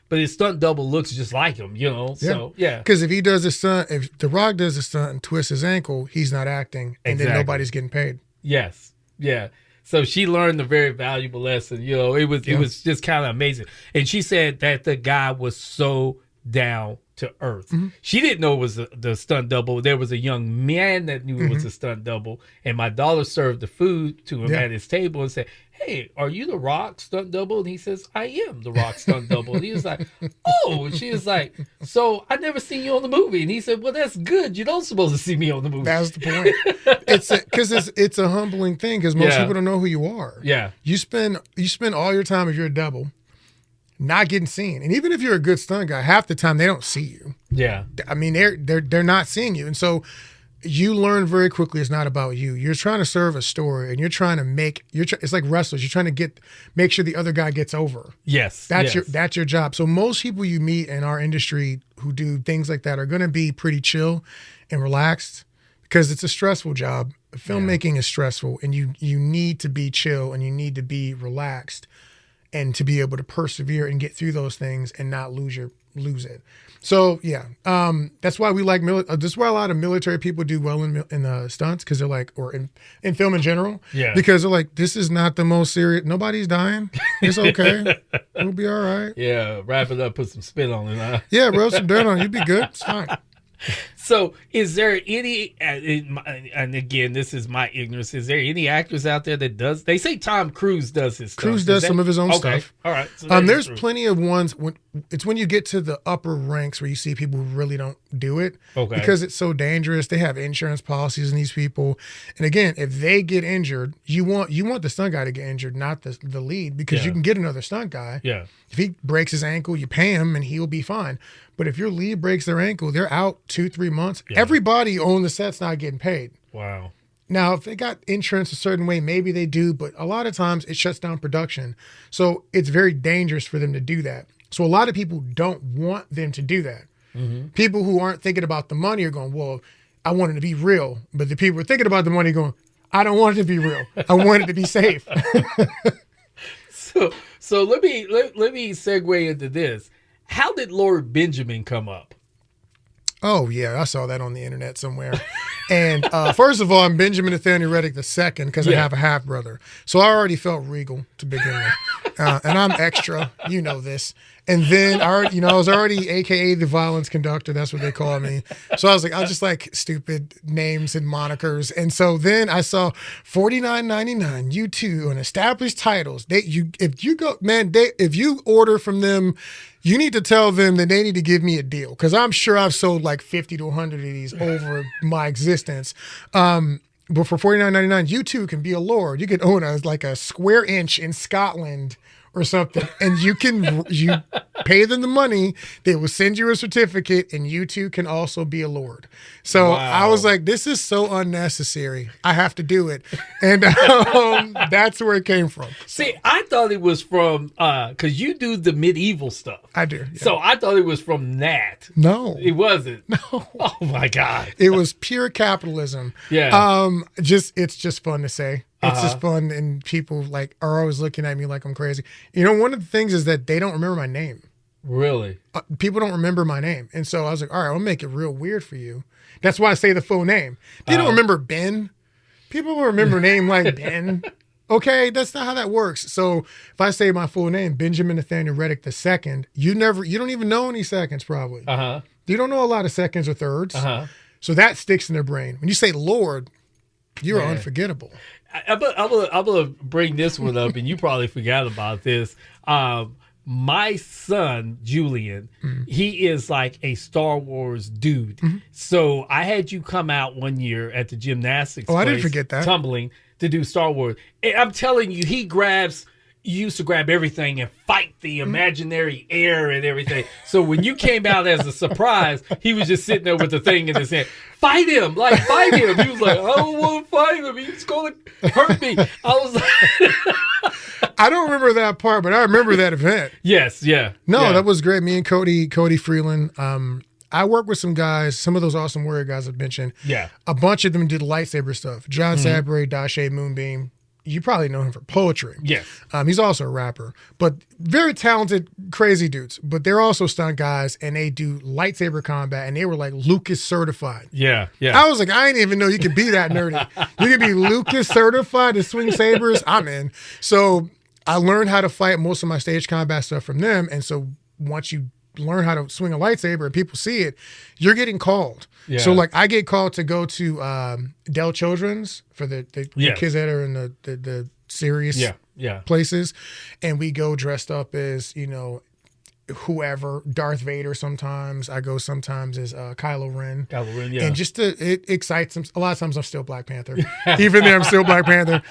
But his stunt double looks just like him, you know? Yeah. So, yeah. Because if he does a stunt, if The Rock does a stunt and twists his ankle, he's not acting. And then nobody's getting paid. Yes. Yeah. So she learned a very valuable lesson. You know, it was just kind of amazing. And she said that the guy was so down to earth. She didn't know it was the stunt double. There was a young man that knew it was a stunt double. And my daughter served the food to him at his table and said, hey, are you The Rock stunt double? And he says, I am The Rock stunt double. And he was like, oh. And she was like, so I never seen you on the movie. And he said, well, that's good. You don't supposed to see me on the movie. That's the point. It's a humbling thing, because most people don't know who you are. Yeah. You spend all your time, if you're a double, not getting seen. And even if you're a good stunt guy, half the time they don't see you. Yeah. I mean, they're not seeing you. And so you learn very quickly it's not about you. You're trying to serve a story, and you're trying to it's like wrestlers. You're trying to make sure the other guy gets over. Yes. That's your job. So most people you meet in our industry who do things like that are going to be pretty chill and relaxed because it's a stressful job. Filmmaking is stressful, and you need to be chill and you need to be relaxed and to be able to persevere and get through those things and not lose it. So yeah, that's why we like that's why a lot of military people do well in stunts, because they're like, or in film in general, because they're like, this is not the most serious. Nobody's dying. It's okay. We'll be all right. Yeah, wrap it up, put some spit on it. Huh? Yeah, rub some dirt on it. You'll be good. It's fine. So, is there any? And again, this is my ignorance. Is there any actors out there that does? They say Tom Cruise does his stuff. Cruise does some of his own stuff. All right. So there's plenty of ones when you get to the upper ranks where you see people who really don't do it. Okay. Because it's so dangerous. They have insurance policies in these people. And again, if they get injured, you want the stunt guy to get injured, not the lead, because you can get another stunt guy. Yeah. If he breaks his ankle, you pay him and he'll be fine. But if your lead breaks their ankle, they're out 2-3 months. Yeah. Everybody on the set's not getting paid. Wow. Now, if they got insurance a certain way, maybe they do, but a lot of times it shuts down production. So it's very dangerous for them to do that. So a lot of people don't want them to do that. Mm-hmm. People who aren't thinking about the money are going, well, I want it to be real. But the people who are thinking about the money going, I don't want it to be real. I want it to be safe. So let me segue into this. How did Lord Benjamin come up? Oh, yeah, I saw that on the internet somewhere. And first of all, I'm Benjamin Nathaniel Redic II because I have a half-brother. So I already felt regal to begin with. And I'm extra. You know this. And then I was already AKA the violence conductor. That's what they call me. So I was like, I just like stupid names and monikers. And so then I saw $49.99 U2 and established titles. If you order from them, you need to tell them that they need to give me a deal, because I'm sure I've sold like 50 to 100 of these over my existence. But for $49.99, U2 can be a lord. You can own a square inch in Scotland or something, and you pay them the money, they will send you a certificate, and you too can also be a lord. So wow. I was like, this is so unnecessary. I have to do it. And that's where it came from. See, I thought it was from, because you do the medieval stuff. I do. Yeah. So I thought it was from that. No. It wasn't. No. Oh my God. It was pure capitalism. Yeah. It's just fun to say. It's just fun, and people are always looking at me like I'm crazy. You know, one of the things is that they don't remember my name. Really? People don't remember my name. And so I was like, all right, I'll make it real weird for you. That's why I say the full name. They don't remember Ben. People will remember a name like Ben. Okay, that's not how that works. So if I say my full name, Benjamin Nathaniel Redic II, you don't even know any seconds probably. You don't know a lot of seconds or thirds. So that sticks in their brain. When you say Lord, you're unforgettable. I'm gonna bring this one up, and you probably forgot about this. My son Julian, he is like a Star Wars dude. So I had you come out one year at the gymnastics. I didn't forget that. Tumbling to do Star Wars. And I'm telling you, he used to grab everything and fight the imaginary air and everything. So when you came out as a surprise, he was just sitting there with the thing in his hand. Fight him! Fight him! He was like, I don't want to fight him. He's going to hurt me. I was like... I don't remember that part, but I remember that event. Yes, yeah. No, that was great. Me and Cody Freeland. I worked with some guys, some of those awesome warrior guys I've mentioned. Yeah. A bunch of them did lightsaber stuff. John Sabry, Dashe Moonbeam. You probably know him for poetry. Yes. He's also a rapper, but very talented, crazy dudes. But they're also stunt guys, and they do lightsaber combat, and they were like Lucas certified. Yeah. I was like, I didn't even know you could be that nerdy. You could be Lucas certified to swing sabers. I'm in. So I learned how to fight most of my stage combat stuff from them. And so once you learn how to swing a lightsaber and people see it, you're getting called. Yeah. So I get called to go to Dell Children's for the kids that are in the serious places, and we go dressed up as whoever, Darth Vader. Sometimes I go sometimes as Kylo Ren, and just it excites them. A lot of times I'm still Black Panther, even though I'm still Black Panther.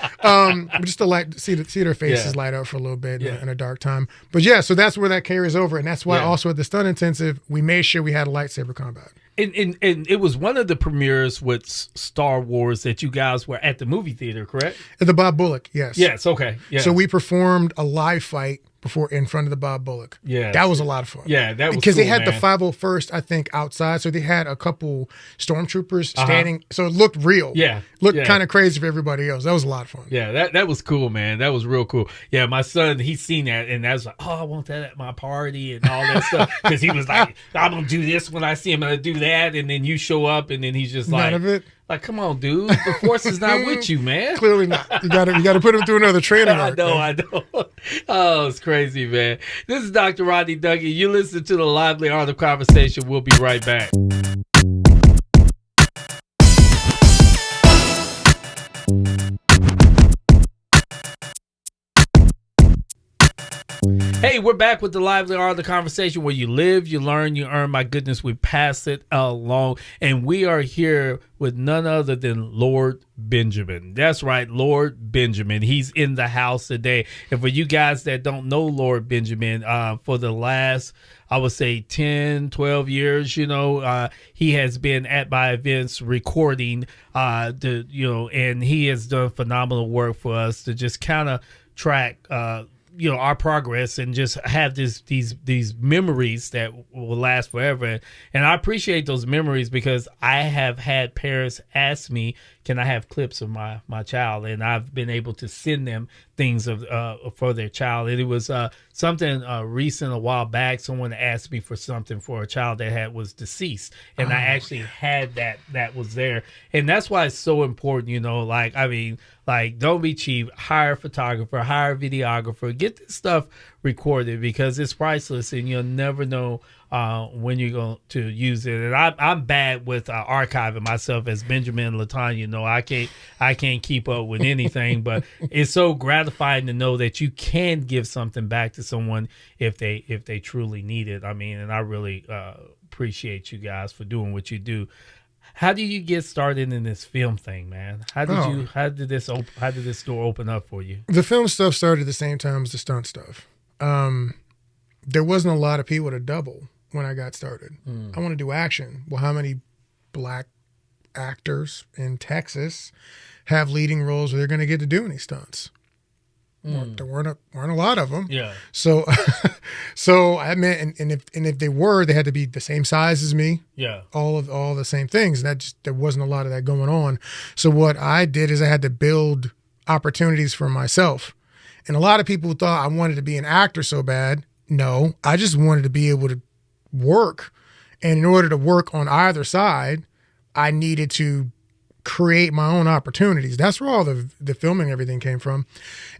Just to see their faces light up for a little bit in a dark time. But so that's where that carries over, and that's why also at the Stunt Intensive we made sure we had a lightsaber combat. And it was one of the premieres with Star Wars that you guys were at the movie theater, correct? At the Bob Bullock, yes. Yes, okay. Yeah. So we performed a live fight before in front of the Bob Bullock. Yeah, that was a lot of fun. Yeah, that was because cool, they had man. the 501st, I think, outside, so they had a couple stormtroopers standing, so it looked real. Yeah, looked kind of crazy for everybody else. That was a lot of fun. Yeah, that was cool, man. That was real cool. Yeah, my son, he's seen that, and I was like, oh, I want that at my party and all that stuff. Because he was like, I'm gonna do this when I see him, I'm gonna do that, and then you show up, and then he's just like, none of it. Like, come on, dude. The force is not with you, man. Clearly not. You got to put him through another training arc. I know. Oh, it's crazy, man. This is Dr. Rodney Duncan. You listen to the Lively Art of Conversation. We'll be right back. Hey, we're back with the Lively Art of the Conversation, where you live, you learn, you earn. My goodness, we pass it along. And we are here with none other than Lord Benjamin. That's right, Lord Benjamin. He's in the house today. And for you guys that don't know Lord Benjamin, for the last, I would say 10, 12 years, he has been at my events recording, and he has done phenomenal work for us to just kind of track, our progress and just have these memories that will last forever. And I appreciate those memories because I have had parents ask me, can I have clips of my child? And I've been able to send them things for their child. And it was something recent a while back. Someone asked me for something for a child that was deceased. And I actually had that was there. And that's why it's so important, don't be cheap. Hire a photographer, hire a videographer, get this stuff recorded because it's priceless and you'll never know when you're going to use it. And I'm bad with archiving myself as Benjamin Nathaniel. I can't keep up with anything, but it's so gratifying to know that you can give something back to someone if they truly need it. And I really appreciate you guys for doing what you do. How did you get started in this film thing, man? How did this door open up for you? The film stuff started at the same time as the stunt stuff. There wasn't a lot of people to double when I got started. I want to do action. Well, how many black actors in Texas have leading roles where they're going to get to do any stunts? There weren't a lot of them. Yeah. So, I meant, and if they were, they had to be the same size as me. Yeah. All the same things. And there wasn't a lot of that going on. So what I did is I had to build opportunities for myself. And a lot of people thought I wanted to be an actor so bad. No, I just wanted to be able to work. And in order to work on either side, I needed to create my own opportunities. That's where all the filming and everything came from.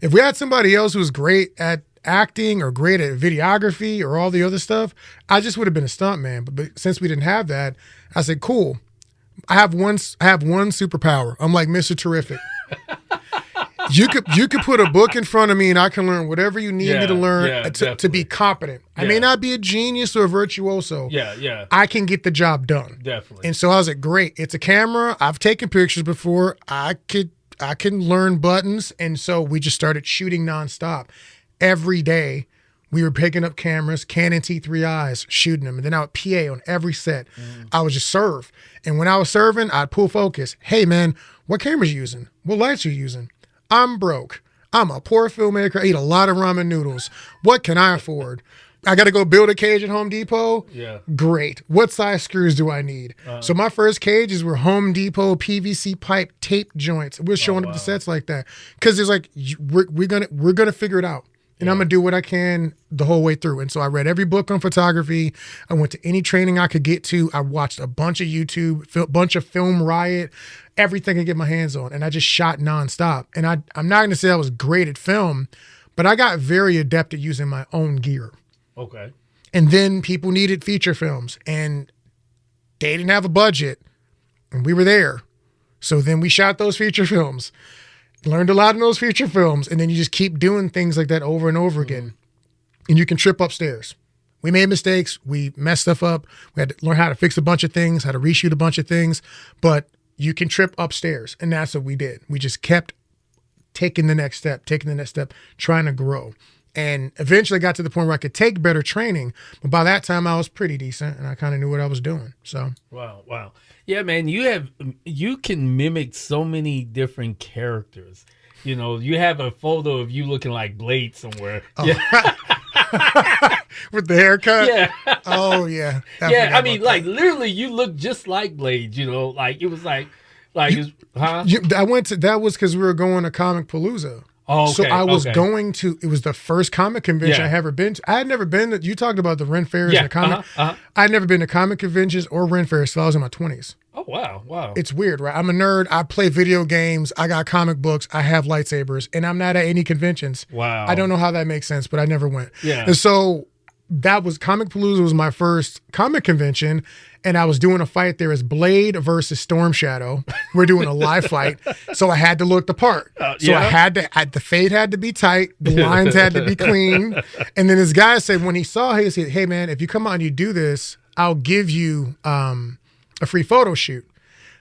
If we had somebody else who was great at acting or great at videography or all the other stuff, I just would have been a stunt man. But since we didn't have that, I said, cool. I have one superpower. I'm like Mr. Terrific. You could put a book in front of me and I can learn whatever you need me to learn to be competent. I may not be a genius or a virtuoso. Yeah. I can get the job done. Definitely. And so I was like, great. It's a camera. I've taken pictures before. I can learn buttons. And so we just started shooting nonstop. Every day we were picking up cameras, Canon T3Is, shooting them. And then I would PA on every set. I would just serve. And when I was serving, I'd pull focus. Hey man, what cameras you using? What lights are you using? I'm broke. I'm a poor filmmaker. I eat a lot of ramen noodles. What can I afford? I got to go build a cage at Home Depot? Yeah. Great. What size screws do I need? So my first cages were Home Depot PVC pipe tape joints. We're showing up the sets like that. Because it's like, we're gonna figure it out. And I'm going to do what I can the whole way through. And so I read every book on photography. I went to any training I could get to. I watched a bunch of YouTube, bunch of Film Riot, everything I could get my hands on. And I just shot nonstop. And I'm not going to say I was great at film, but I got very adept at using my own gear. Okay. And then people needed feature films. And they didn't have a budget. And we were there. So then we shot those feature films. Learned a lot in those feature films, and then you just keep doing things like that over and over again. And you can trip upstairs. We made mistakes. We messed stuff up. We had to learn how to fix a bunch of things, how to reshoot a bunch of things, but you can trip upstairs, and that's what we did. We just kept taking the next step, trying to grow. And eventually got to the point where I could take better training, but by that time I was pretty decent, and I kind of knew what I was doing. So Wow. Yeah, man, you can mimic so many different characters. You have a photo of you looking like Blade somewhere. Oh. Yeah. With the haircut. Yeah. Oh yeah. Yeah. I mean, like literally, you look just like Blade. You know, like it was like, huh? That was because we were going to Comic Palooza. Oh, okay, so I was going to. It was the first comic convention I had ever been to. I had never been. You talked about the Ren fairs and the comic. I'd never been to comic conventions or Ren fairs till I was in my 20s. Oh wow! It's weird, right? I'm a nerd. I play video games. I got comic books. I have lightsabers, and I'm not at any conventions. Wow! I don't know how that makes sense, but I never went. Yeah. And so that was Comic Palooza was my first comic convention, and I was doing a fight there as Blade versus Storm Shadow. We're doing a live fight, so I had to look the part. So I had to. The fade had to be tight. The lines had to be clean. And then this guy said when he saw, he said, "Hey man, if you come out and you do this, I'll give you a free photo shoot."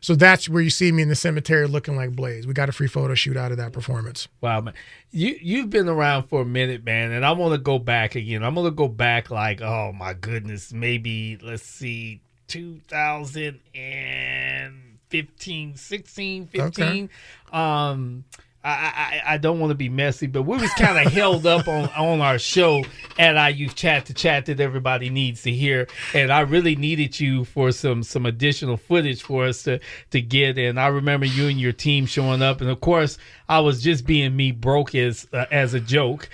So that's where you see me in the cemetery looking like Blaze. We got a free photo shoot out of that performance. Wow, man. You've been around for a minute, man, and I want to go back again. I'm going to go back like, oh my goodness, maybe, let's see, 2015, 16, 15. Okay. I don't want to be messy, but we was kind of held up on our show at our youth chat that everybody needs to hear, and I really needed you for some additional footage for us to get. And I remember you and your team showing up, and of course I was just being me broke as a joke,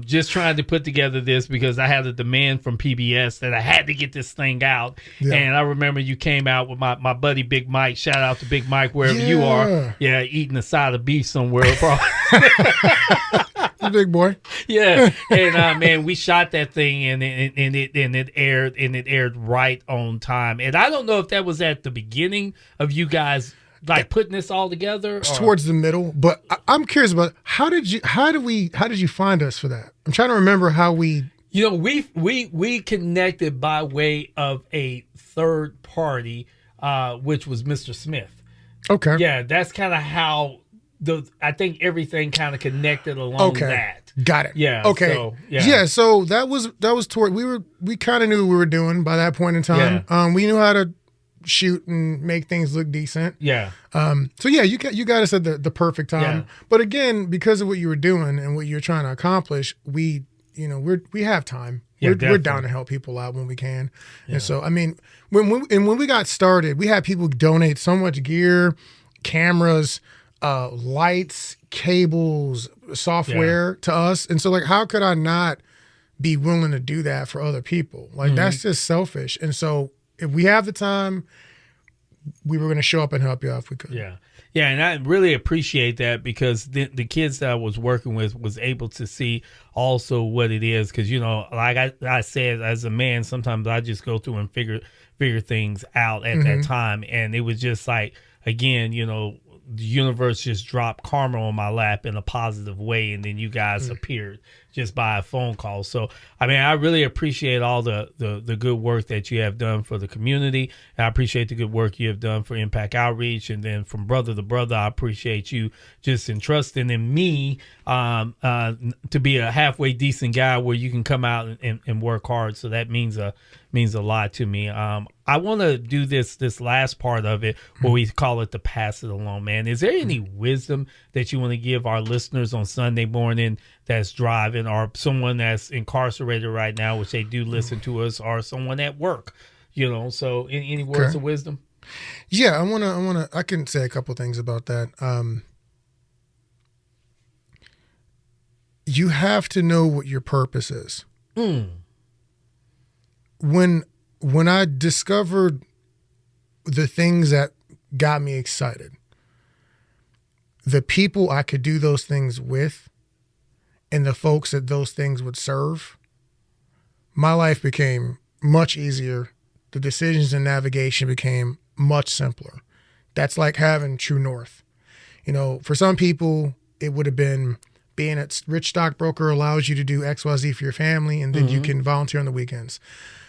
just trying to put together this because I had a demand from PBS that I had to get this thing out. Yeah. And I remember you came out with my buddy Big Mike. Shout out to Big Mike wherever you are. Yeah, eating a side of beef somewhere. Big boy. Yeah. And man, we shot that thing and it aired right on time. And I don't know if that was at the beginning of you guys like putting this all together. It's towards the middle, but I'm curious about how did you find us for that? I'm trying to remember how we. You know, we connected by way of a third party, which was Mr. Smith. Okay. Yeah, that's kind of how I think everything kind of connected along that. Got it. Yeah. Okay. So, so that was toward we kind of knew what we were doing by that point in time. Yeah. We knew how to shoot and make things look decent. Yeah. So yeah, you got us at the perfect time. Yeah. But again, because of what you were doing and what you're trying to accomplish, we have time. Yeah, we're down to help people out when we can. Yeah. And so I mean, when we got started, we had people donate so much gear, cameras, lights, cables, software to us. And so like, how could I not be willing to do that for other people? Like that's just selfish. And so if we have the time, we were going to show up and help you out if we could. Yeah. Yeah, and I really appreciate that because the kids that I was working with was able to see also what it is. Because, you know, like I said, as a man, sometimes I just go through and figure things out at that time. And it was just like, again, you know, the universe just dropped karma on my lap in a positive way, and then you guys appeared just by a phone call. So, I mean, I really appreciate all the good work that you have done for the community. I appreciate the good work you have done for Impact Outreach, and then from brother to brother, I appreciate you just entrusting in me to be a halfway decent guy where you can come out and work hard. So that means a lot to me. I want to do this last part of it where we call it the pass it along, man. Is there any wisdom that you want to give our listeners on Sunday morning that's driving, or someone that's incarcerated right now, which they do listen to us, or someone at work, you know? So any words of wisdom? Yeah, I can say a couple things about that. You have to know what your purpose is. When I discovered the things that got me excited, the people I could do those things with, and the folks that those things would serve, my life became much easier. The decisions and navigation became much simpler. That's like having true north. You know, for some people, it would have been being a rich stockbroker allows you to do XYZ for your family, and then you can volunteer on the weekends.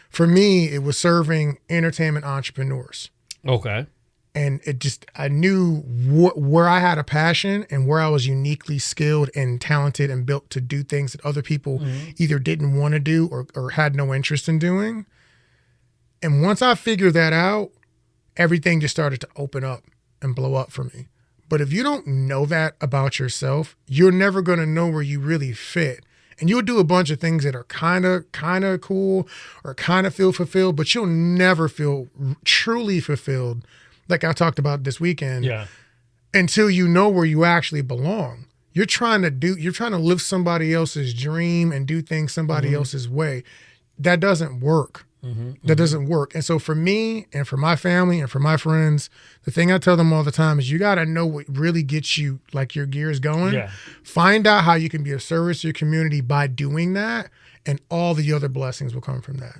For me, it was serving entertainment entrepreneurs. Okay. And I knew where I had a passion and where I was uniquely skilled and talented and built to do things that other people either didn't want to do or had no interest in doing. And once I figured that out, everything just started to open up and blow up for me. But if you don't know that about yourself, you're never going to know where you really fit And you'll do a bunch of things that are kind of cool or kind of feel fulfilled, but you'll never feel truly fulfilled, like I talked about this weekend, until you know where you actually belong. You're trying to live somebody else's dream and do things somebody else's way. That doesn't work. That doesn't work. And so for me and for my family and for my friends, the thing I tell them all the time is you got to know what really gets you like your gears going. Yeah. Find out how you can be of service to your community by doing that, and all the other blessings will come from that.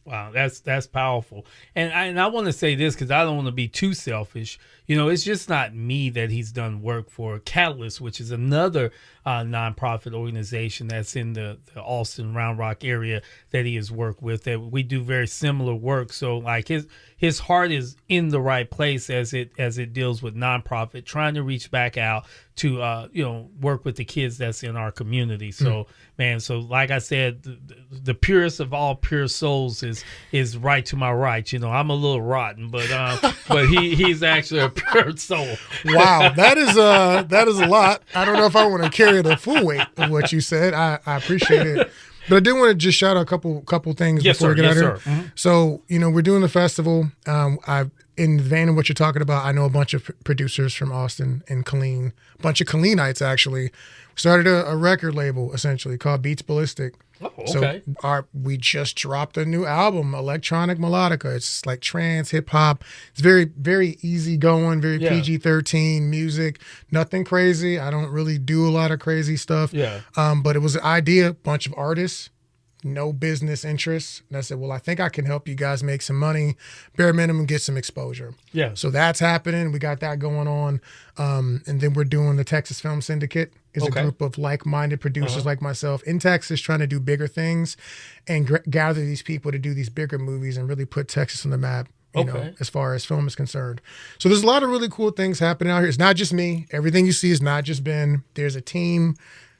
Wow, that's powerful. And I want to say this because I don't want to be too selfish. It's just not me that he's done work for. Catalyst, which is another nonprofit organization that's in the Austin, Round Rock area that he has worked with, that we do very similar work. So like his heart is in the right place as it deals with nonprofit, trying to reach back out to work with the kids that's in our community. So man, so like I said, the purest of all pure souls is right to my right. I'm a little rotten, but he's actually a pure soul. Wow, that is a lot. I don't know if I want to carry the full weight of what you said. I appreciate it. But I did want to just shout out a couple things before we get out of here. So, we're doing the festival. In the vein of what you're talking about, I know a bunch of producers from Austin and Killeen, a bunch of Killeenites actually, started a record label essentially called Beats Ballistic. Oh, okay. So we just dropped a new album, Electronic Melodica. It's like trance, hip hop. It's very, very easy going, very PG-13 music, nothing crazy. I don't really do a lot of crazy stuff. Yeah. But it was an idea, bunch of artists, no business interests. And I said, well, I think I can help you guys make some money, bare minimum, get some exposure. Yeah. So that's happening. We got that going on. And then we're doing the Texas Film Syndicate. Is a group of like-minded producers like myself in Texas trying to do bigger things and gather these people to do these bigger movies and really put Texas on the map, you know, as far as film is concerned. So there's a lot of really cool things happening out here. It's not just me. Everything you see is not just Ben. There's a team.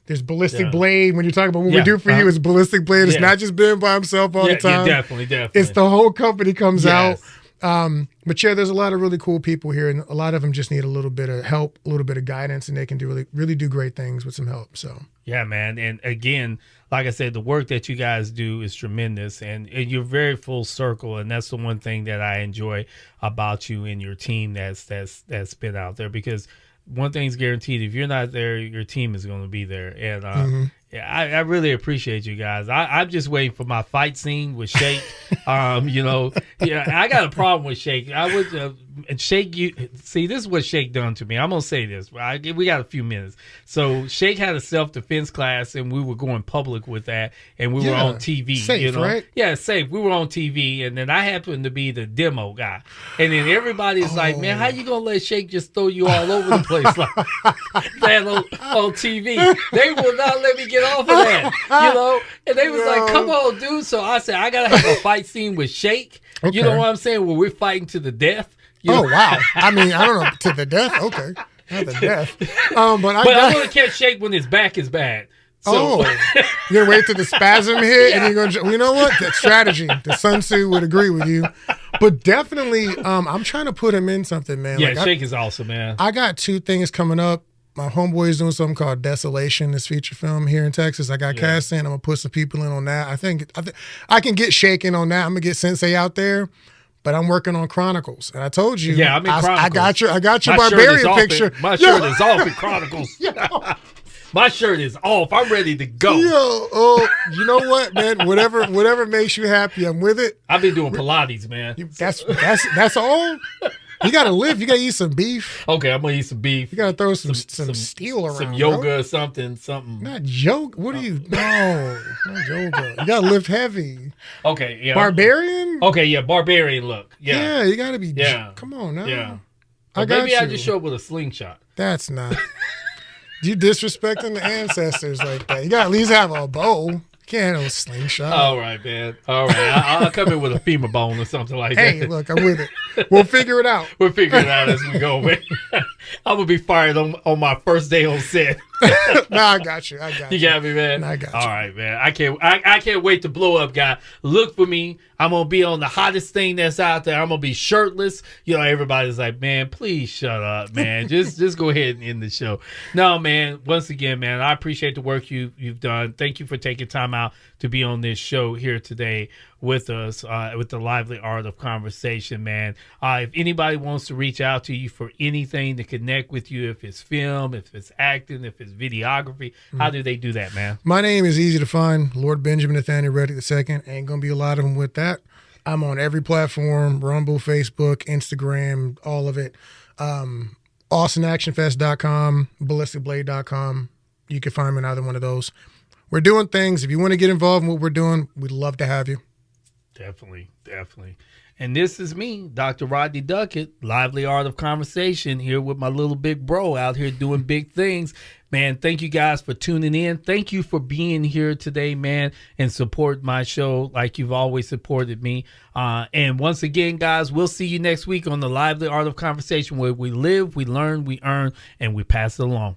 There's Ballistic Blade. When you're talking about what we do for you, it's Ballistic Blade. It's not just Ben by himself all the time. Yeah, definitely. It's the whole company comes out. But there's a lot of really cool people here, and a lot of them just need a little bit of help, a little bit of guidance, and they can do really do great things with some help. So yeah, man. And again, like I said, the work that you guys do is tremendous, and you're very full circle, and that's the one thing that I enjoy about you and your team that's been out there, because one thing's guaranteed: if you're not there, your team is going to be there. And I really appreciate you guys. I'm just waiting for my fight scene with Shake. I got a problem with Shake. I would Shake. You see, this is what Shake done to me. I'm gonna say this. We got a few minutes. So Shake had a self-defense class, and we were going public with that, and we were on TV. Safe, right? Yeah, safe. We were on TV, and then I happened to be the demo guy, and then everybody's like, "Man, how you gonna let Shake just throw you all over the place like that on TV?" They will not let me get off of that, And they was like, "Come on, dude." So I said, "I gotta have a fight scene with Shake." You know what I'm saying? Where we're fighting to the death. Wow. I mean, I don't know, to the death. Okay, not the death. But I want to catch Shake when his back is bad. So. You're gonna wait till the spasm hit, and you're gonna. You know what? That strategy. The Sun Tzu would agree with you. But definitely, I'm trying to put him in something, man. Yeah, Shake is awesome, man. I got 2 things coming up. My homeboy is doing something called Desolation, this feature film here in Texas. I got cast in. I'm gonna put some people in on that. I think I can get Shaken on that. I'm gonna get Sensei out there. But I'm working on Chronicles, and I told you, I'm in Chronicles. I got your barbarian picture. My shirt is off in Chronicles. My shirt is off. I'm ready to go. You know what, man? Whatever makes you happy, I'm with it. I've been doing Pilates, man. That's all. You gotta live. You gotta eat some beef. Okay, I'm gonna eat some beef. You gotta throw some steel around. Some yoga or something. Not yoga. What are you? No, not yoga. You gotta lift heavy. Okay, yeah. Barbarian. Okay, yeah, barbarian look. Yeah, you gotta be. Yeah. Come on now. Yeah. Maybe I just show up with a slingshot. That's not. You disrespecting the ancestors like that. You gotta at least have a bow. Can't handle a slingshot. All right, man. All right. I'll come in with a femur bone or something like that. Hey, look, I'm with it. We'll figure it out. We'll figure it out as we go, man. I'm gonna be fired on my first day on set. No, I got you. You got me, man. I got you. All right, man. I can't wait to blow up, guy. Look for me. I'm gonna be on the hottest thing that's out there. I'm gonna be shirtless. You know, everybody's like, man, please shut up, man. just go ahead and end the show. No, man. Once again, man, I appreciate the work you've done. Thank you for taking time out to be on this show here today with us, with the lively art of conversation, man. If anybody wants to reach out to you for anything to connect with you, if it's film, if it's acting, if it's videography, how do they do that, man? My name is easy to find, Lord Benjamin Nathaniel Redic II. Ain't gonna be a lot of them with that. I'm on every platform, Rumble, Facebook, Instagram, all of it. AustinActionFest.com, BallisticBlade.com. You can find me on either one of those. We're doing things. If you want to get involved in what we're doing, we'd love to have you. Definitely. And this is me, Dr. Rodney Duckett, Lively Art of Conversation, here with my little big bro out here doing big things. Man, thank you guys for tuning in. Thank you for being here today, man, and support my show like you've always supported me. And once again, guys, we'll see you next week on the Lively Art of Conversation, where we live, we learn, we earn, and we pass it along.